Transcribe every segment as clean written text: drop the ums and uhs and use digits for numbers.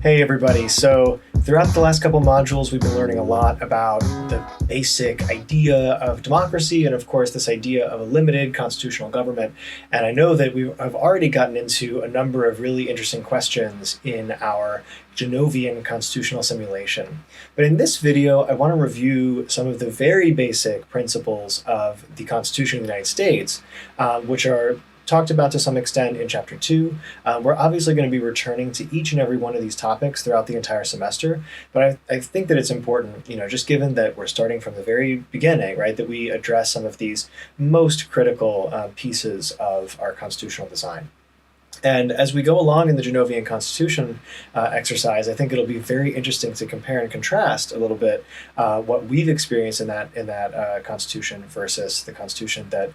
Hey everybody, so throughout the last couple modules we've been learning a lot about the basic idea of democracy and of course this idea of a limited constitutional government. And I know that we have already gotten into a number of really interesting questions in our Genovian constitutional simulation. But in this video I want to review some of the very basic principles of the Constitution of the United States, which are talked about to some extent in Chapter 2. We're obviously going to be returning to each and every one of these topics throughout the entire semester, but I think that it's important, just given that we're starting from the very beginning, right, that we address some of these most critical pieces of our constitutional design. And as we go along in the Genovian Constitution exercise, I think it'll be very interesting to compare and contrast a little bit what we've experienced in that Constitution versus the Constitution that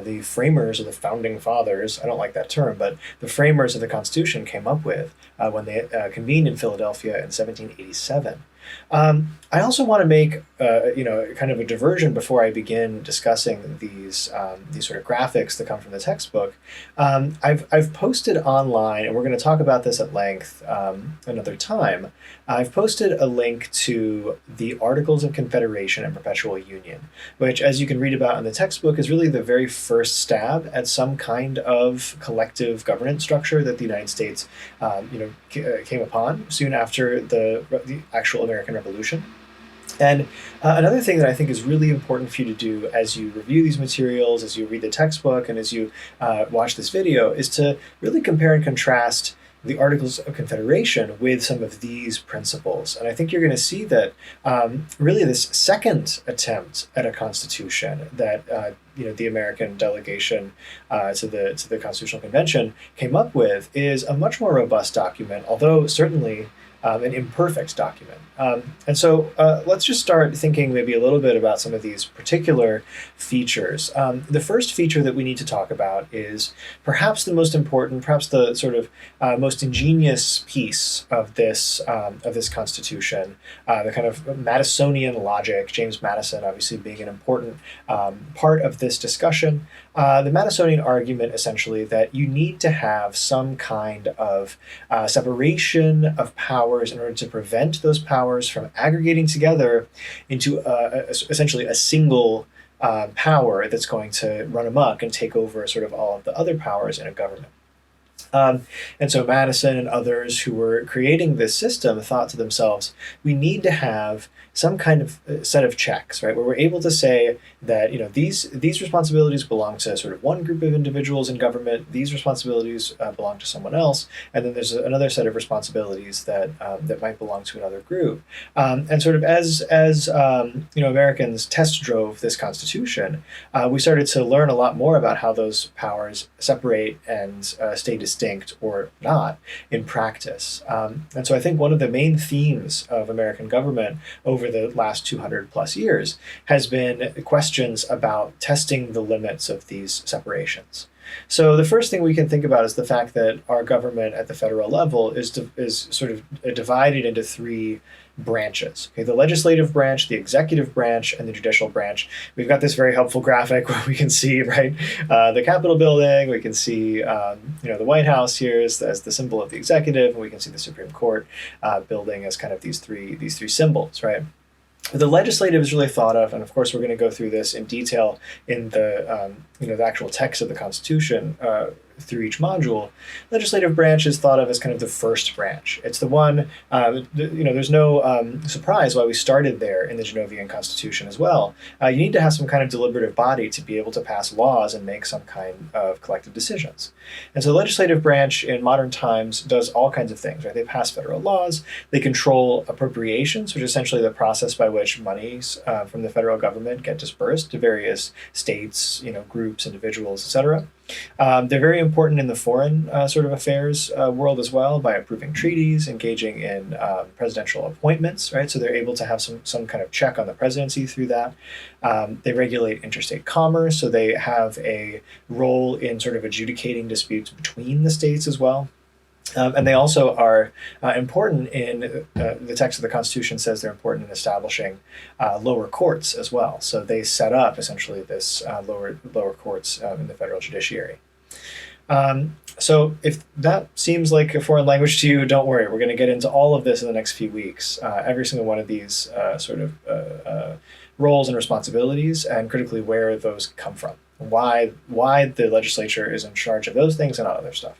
the framers or the founding fathers, I don't like that term, but the framers of the Constitution came up with when they convened in Philadelphia in 1787. I also want to make kind of a diversion before I begin discussing these sort of graphics that come from the textbook. I've posted online, and we're going to talk about this at length another time. I've posted a link to the Articles of Confederation and Perpetual Union, which, as you can read about in the textbook, is really the very first stab at some kind of collective governance structure that the United States came upon soon after the actual American Revolution. And another thing that I think is really important for you to do as you review these materials, as you read the textbook, and as you watch this video, is to really compare and contrast the Articles of Confederation with some of these principles. And I think you're going to see that really this second attempt at a constitution that the American delegation to the Constitutional Convention came up with is a much more robust document, although certainly an imperfect document. And so let's just start thinking maybe a little bit about some of these particular features. The first feature that we need to talk about is perhaps the most important, perhaps the sort of most ingenious piece of this Constitution, the kind of Madisonian logic, James Madison obviously being an important part of this discussion. The Madisonian argument essentially that you need to have some kind of separation of powers in order to prevent those powers from aggregating together into essentially a single power that's going to run amok and take over sort of all of the other powers in a government. And so Madison and others who were creating this system thought to themselves, we need to have some kind of set of checks, right, where we're able to say that these responsibilities belong to sort of one group of individuals in government, these responsibilities belong to someone else, and then there's another set of responsibilities that might belong to another group. And sort of as Americans test drove this Constitution, we started to learn a lot more about how those powers separate and stay distinct or not in practice. And so I think one of the main themes of American government over the last 200 plus years has been questions about testing the limits of these separations. So the first thing we can think about is the fact that our government at the federal level is sort of divided into three branches. Okay, the legislative branch, the executive branch, and the judicial branch. We've got this very helpful graphic where we can see, right, the Capitol building. We can see, the White House here as the symbol of the executive, and we can see the Supreme Court building as kind of these three symbols, right? The legislative is really thought of, and of course we're going to go through this in detail in the actual text of the Constitution through each module. Legislative branch is thought of as kind of the first branch. It's the one, there's no surprise why we started there in the Genovian Constitution as well. You need to have some kind of deliberative body to be able to pass laws and make some kind of collective decisions. And so the legislative branch in modern times does all kinds of things, right? They pass federal laws, they control appropriations, which is essentially the process by which monies from the federal government get dispersed to various states, groups, individuals, etc. They're very important in the foreign sort of affairs world as well by approving treaties, engaging in presidential appointments, right? So they're able to have some kind of check on the presidency through that. They regulate interstate commerce, so they have a role in sort of adjudicating disputes between the states as well. And they also are important in, the text of the Constitution says they're important in establishing lower courts as well. So they set up essentially this lower courts in the federal judiciary. So if that seems like a foreign language to you, don't worry. We're going to get into all of this in the next few weeks. Every single one of these roles and responsibilities, and critically where those come from, why the legislature is in charge of those things and not other stuff.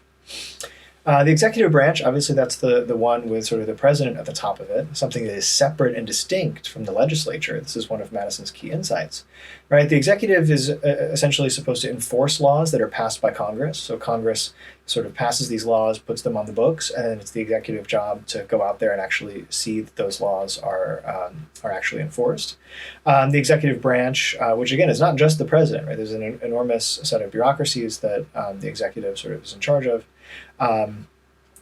The executive branch, obviously, that's the one with sort of the president at the top of it, something that is separate and distinct from the legislature. This is one of Madison's key insights, right? The executive is essentially supposed to enforce laws that are passed by Congress. So Congress sort of passes these laws, puts them on the books, and then it's the executive job to go out there and actually see that those laws are actually enforced. The executive branch, which again is not just the president, right? There's an enormous set of bureaucracies that the executive sort of is in charge of.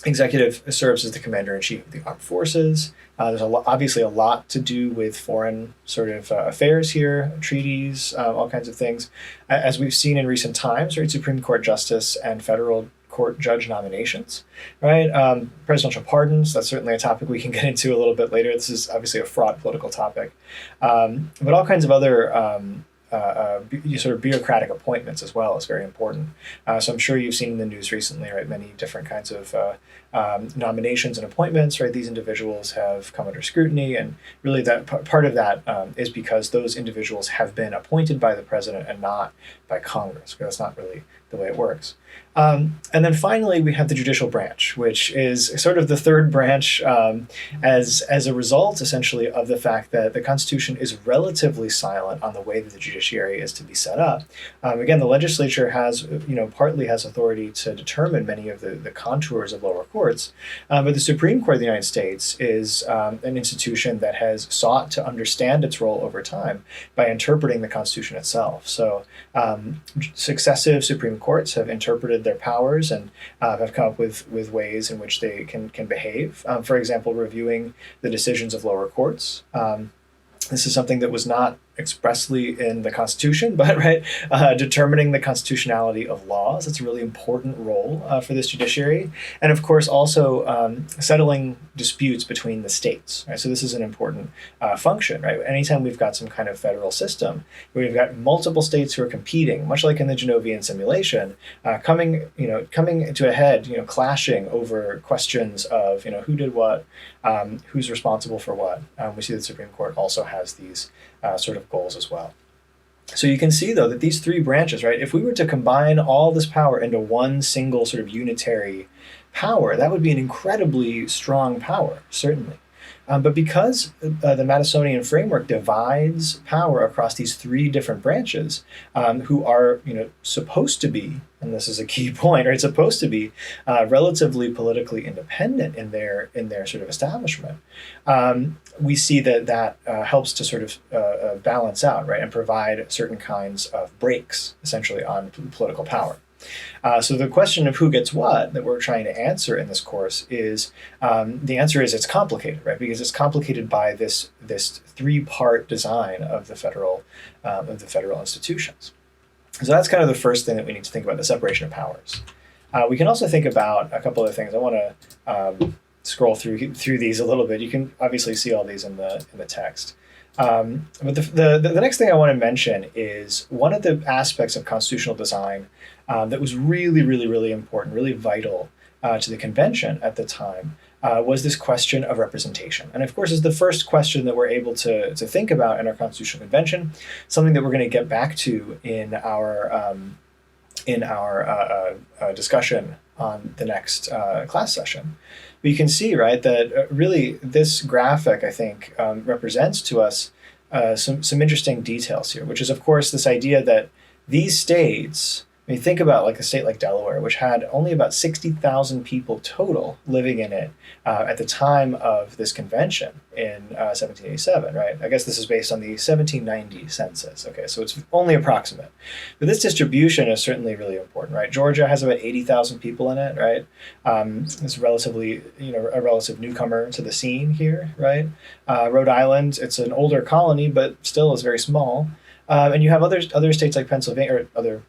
Executive serves as the commander-in-chief of the armed forces. There's obviously a lot to do with foreign sort of affairs here, treaties, all kinds of things. As we've seen in recent times, right, Supreme Court justice and federal court judge nominations, right? Presidential pardons, that's certainly a topic we can get into a little bit later. This is obviously a fraught political topic. But all kinds of other sort of bureaucratic appointments as well is very important. So I'm sure you've seen in the news recently, right, many different kinds of nominations and appointments, right? These individuals have come under scrutiny, and really that part of that is because those individuals have been appointed by the president and not by Congress, because that's not really the way it works. And then finally, we have the judicial branch, which is sort of the third branch as a result, essentially, of the fact that the Constitution is relatively silent on the way that the judiciary is to be set up. Again, the legislature has, partly has authority to determine many of the contours of lower courts, but the Supreme Court of the United States is an institution that has sought to understand its role over time by interpreting the Constitution itself. So successive Supreme Courts have interpreted their powers and have come up with ways in which they can behave. For example, reviewing the decisions of lower courts. This is something that was not expressly in the Constitution, but determining the constitutionality of laws. It's a really important role for this judiciary. And of course, also settling disputes between the states. Right? So this is an important function. Right? Anytime we've got some kind of federal system, we've got multiple states who are competing, much like in the Genovian simulation, coming to a head, clashing over questions of who did what, who's responsible for what. We see the Supreme Court also has these sort of goals as well. So you can see, though, that these three branches, right, if we were to combine all this power into one single sort of unitary power, that would be an incredibly strong power, certainly. But because the Madisonian framework divides power across these three different branches, who are supposed to be, and this is a key point, right, supposed to be relatively politically independent in their sort of establishment, we see that helps to sort of balance out, right, and provide certain kinds of breaks, essentially, on political power. So the question of who gets what that we're trying to answer in this course is, the answer is it's complicated, right? Because it's complicated by this three-part design of the federal institutions. So that's kind of the first thing that we need to think about, the separation of powers. We can also think about a couple of things. I want to scroll through these a little bit. You can obviously see all these in the text. But the next thing I want to mention is one of the aspects of constitutional design that was really, really, really important, really vital to the convention at the time, was this question of representation. And of course, it's the first question that we're able to think about in our constitutional convention, something that we're going to get back to in our discussion on the next class session. But you can see, right, that really this graphic, I think, represents to us some interesting details here, which is, of course, this idea that these states, I mean, think about like a state like Delaware, which had only about 60,000 people total living in it at the time of this convention in 1787, right? I guess this is based on the 1790 census. Okay, so it's only approximate. But this distribution is certainly really important, right? Georgia has about 80,000 people in it, right? It's relatively, a relative newcomer to the scene here, right? Rhode Island, it's an older colony, but still is very small. And you have other states like Pennsylvania, or other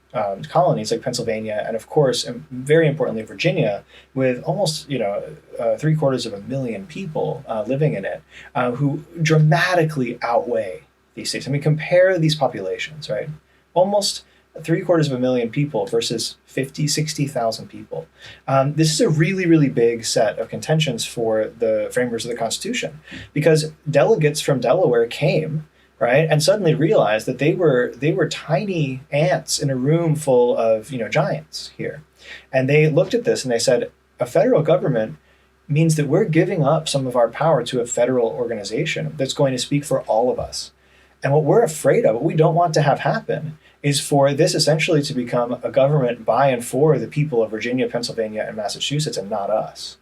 colonies like Pennsylvania, and of course, and very importantly, Virginia, with almost 750,000 people living in it, who dramatically outweigh these states. I mean, compare these populations, right? Almost 750,000 people versus 50, 60,000 people. This is a really, really big set of contentions for the framers of the Constitution, because delegates from Delaware came, right, and suddenly realized that they were tiny ants in a room full of giants here, and they looked at this and they said, a federal government means that we're giving up some of our power to a federal organization that's going to speak for all of us. And what we're afraid of, what we don't want to have happen, is for this essentially to become a government by and for the people of Virginia, Pennsylvania, and Massachusetts, and not us.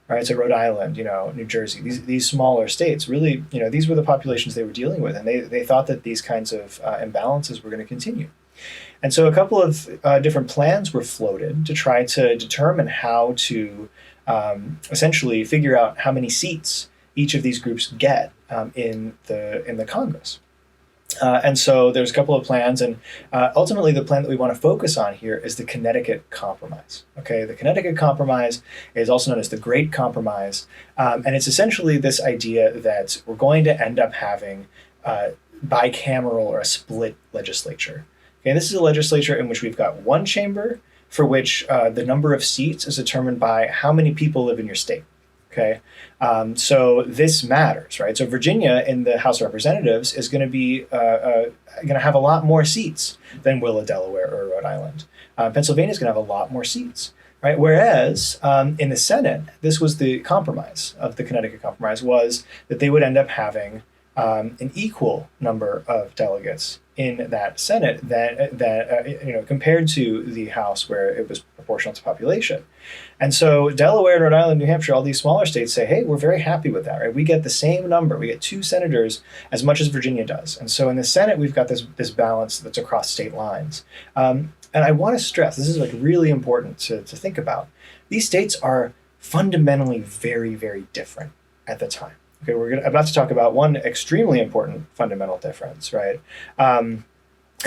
Right? So Rhode Island, New Jersey, these smaller states, really, these were the populations they were dealing with, and they thought that these kinds of imbalances were going to continue. And so a couple of different plans were floated to try to determine how to essentially figure out how many seats each of these groups get in the Congress. And so there's a couple of plans, and ultimately the plan that we want to focus on here is the Connecticut Compromise. Okay, the Connecticut Compromise is also known as the Great Compromise, and it's essentially this idea that we're going to end up having bicameral or a split legislature. Okay, this is a legislature in which we've got one chamber for which the number of seats is determined by how many people live in your state. Okay, so this matters, right? So Virginia in the House of Representatives is going to be going to have a lot more seats than will a Delaware or a Rhode Island. Pennsylvania is going to have a lot more seats, right? Whereas in the Senate, this was the compromise of the Connecticut Compromise, was that they would end up having an equal number of delegates in that Senate that compared to the House, where it was proportional to population. And so Delaware, Rhode Island, New Hampshire, all these smaller states say, hey, we're very happy with that, right? We get the same number. We get 2 senators as much as Virginia does. And so in the Senate, we've got this balance that's across state lines. And I want to stress, this is really important to think about. These states are fundamentally very, very different at the time. Okay, we're about to talk about one extremely important fundamental difference, right? And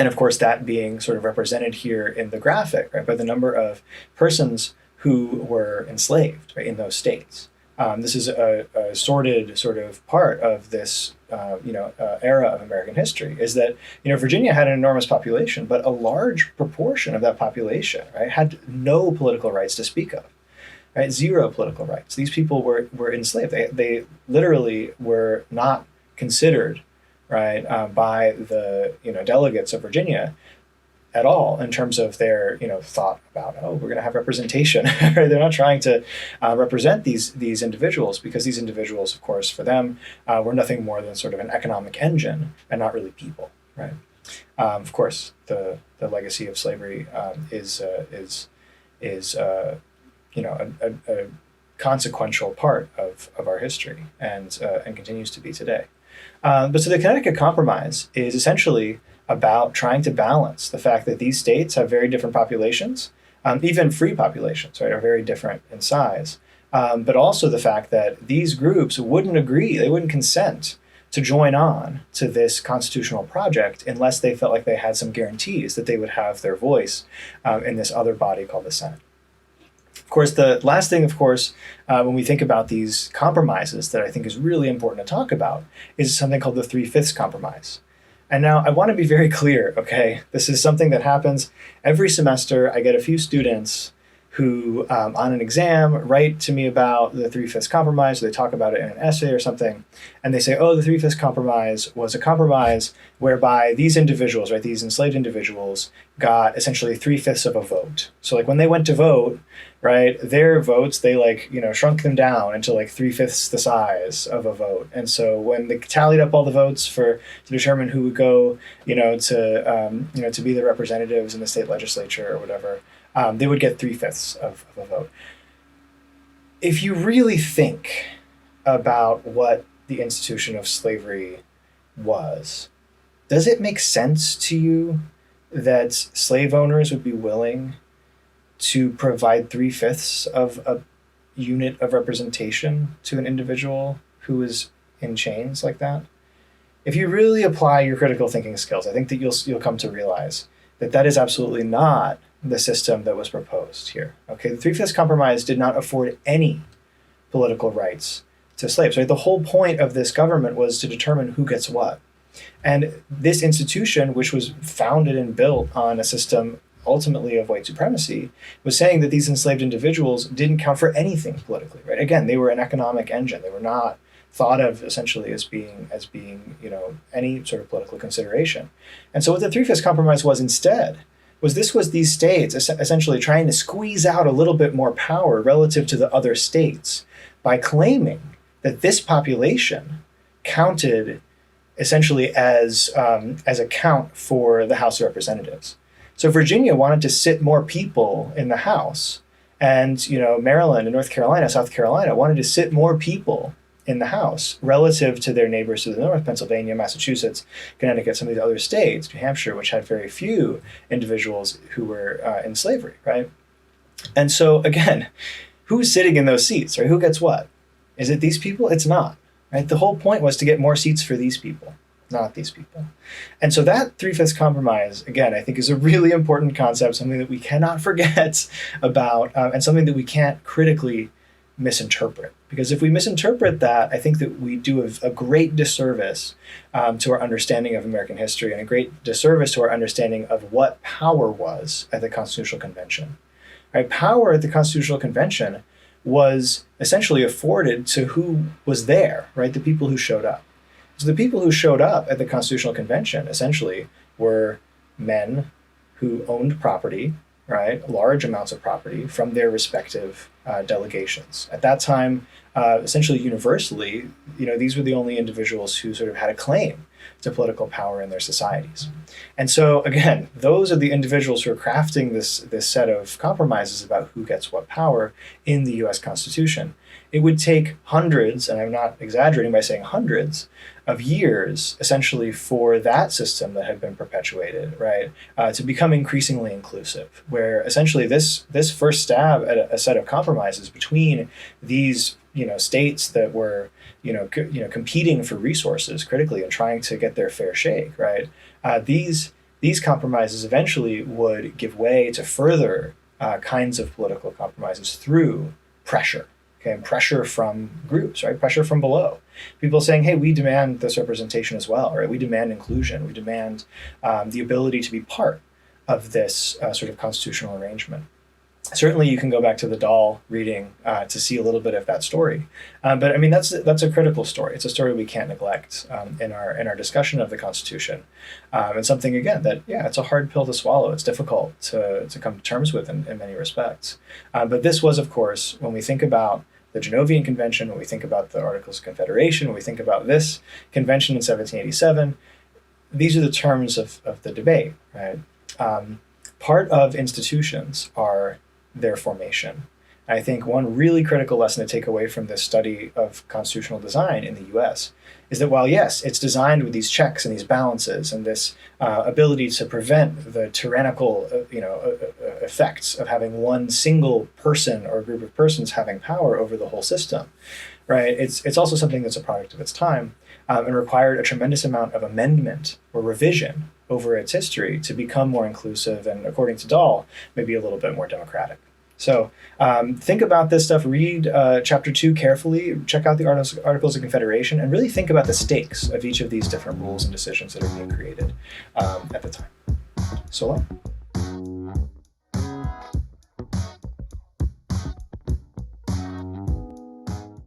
of course, that being sort of represented here in the graphic, right, by the number of persons who were enslaved, right, in those states. This is a sordid sort of part of this, era of American history, is that, Virginia had an enormous population, but a large proportion of that population, right, had no political rights to speak of. Right, 0 political rights. These people were enslaved. They literally were not considered, right, by the delegates of Virginia at all in terms of their thought about, oh, we're going to have representation. Right? They're not trying to represent these individuals, because these individuals, of course, for them were nothing more than sort of an economic engine and not really people. Right. Of course, the legacy of slavery is a consequential part of our history, and continues to be today. But so the Connecticut Compromise is essentially about trying to balance the fact that these states have very different populations, even free populations, right, are very different in size, but also the fact that these groups wouldn't agree, they wouldn't consent to join on to this constitutional project unless they felt like they had some guarantees that they would have their voice in this other body called the Senate. Of course, the last thing, when we think about these compromises that I think is really important to talk about, is something called the 3/5 compromise. And now I want to be very clear, okay? This is something that happens every semester. I get a few students who, on an exam, write to me about the 3/5 compromise, or they talk about it in an essay or something, and they say, oh, the 3/5 compromise was a compromise whereby these individuals, right, these enslaved individuals, got essentially 3/5 of a vote. So like when they went to vote, right, their votes, they shrunk them down into 3/5 the size of a vote. And so when they tallied up all the votes to determine who would go, to be the representatives in the state legislature or whatever, they would get 3/5 of a vote. If you really think about what the institution of slavery was, does it make sense to you that slave owners would be willing to provide 3/5 of a unit of representation to an individual who is in chains like that? If you really apply your critical thinking skills, I think that you'll come to realize that that is absolutely not the system that was proposed here. Okay, the 3/5 compromise did not afford any political rights to slaves. Right? The whole point of this government was to determine who gets what. And this institution, which was founded and built on a system ultimately of white supremacy, was saying that these enslaved individuals didn't count for anything politically, right? Again, they were an economic engine. They were not thought of essentially as being any sort of political consideration. And so what the Three-Fifths Compromise was instead was these states essentially trying to squeeze out a little bit more power relative to the other states by claiming that this population counted essentially as a count for the House of Representatives. So Virginia wanted to sit more people in the House, and Maryland and North Carolina, South Carolina wanted to sit more people in the House relative to their neighbors to the north, Pennsylvania, Massachusetts, Connecticut, some of these other states, New Hampshire, which had very few individuals who were in slavery, right? And so again, who's sitting in those seats, right? Who gets what? Is it these people? It's not, right? The whole point was to get more seats for these people, not these people. And so that Three-Fifths Compromise, again, I think is a really important concept, something that we cannot forget about, and something that we can't critically misinterpret. Because if we misinterpret that, I think that we do a great disservice to our understanding of American history, and a great disservice to our understanding of what power was at the Constitutional Convention. Right? Power at the Constitutional Convention was essentially afforded to who was there, right? The people who showed up. So the people who showed up at the Constitutional Convention essentially were men who owned property, right? Large amounts of property from their respective delegations. At that time, essentially universally, these were the only individuals who sort of had a claim to political power in their societies. And so again, those are the individuals who are crafting this set of compromises about who gets what power in the US Constitution. It would take hundreds, and I'm not exaggerating by saying hundreds, of years essentially for that system that had been perpetuated, right, to become increasingly inclusive, where essentially this first stab at a set of compromises between these states that were competing for resources critically and trying to get their fair shake, right? These compromises eventually would give way to further kinds of political compromises through pressure. Okay, and pressure from groups, right? Pressure from below. People saying, hey, we demand this representation as well, right? We demand inclusion. We demand the ability to be part of this sort of constitutional arrangement. Certainly you can go back to the Dahl reading to see a little bit of that story. But I mean, that's a critical story. It's a story we can't neglect in our discussion of the Constitution. And something, again, that, it's a hard pill to swallow. It's difficult to come to terms with in many respects. But this was, of course, when we think about the Genovian Convention, when we think about the Articles of Confederation, when we think about this convention in 1787, these are the terms of the debate, right? Part of institutions are their formation. I think one really critical lesson to take away from this study of constitutional design in the US is that while, yes, it's designed with these checks and these balances and this ability to prevent the tyrannical effects of having one single person or group of persons having power over the whole system, right? It's also something that's a product of its time and required a tremendous amount of amendment or revision over its history to become more inclusive and, according to Dahl, maybe a little bit more democratic. So think about this stuff, read Chapter 2 carefully, check out the Articles of Confederation, and really think about the stakes of each of these different rules and decisions that are being created at the time. So long.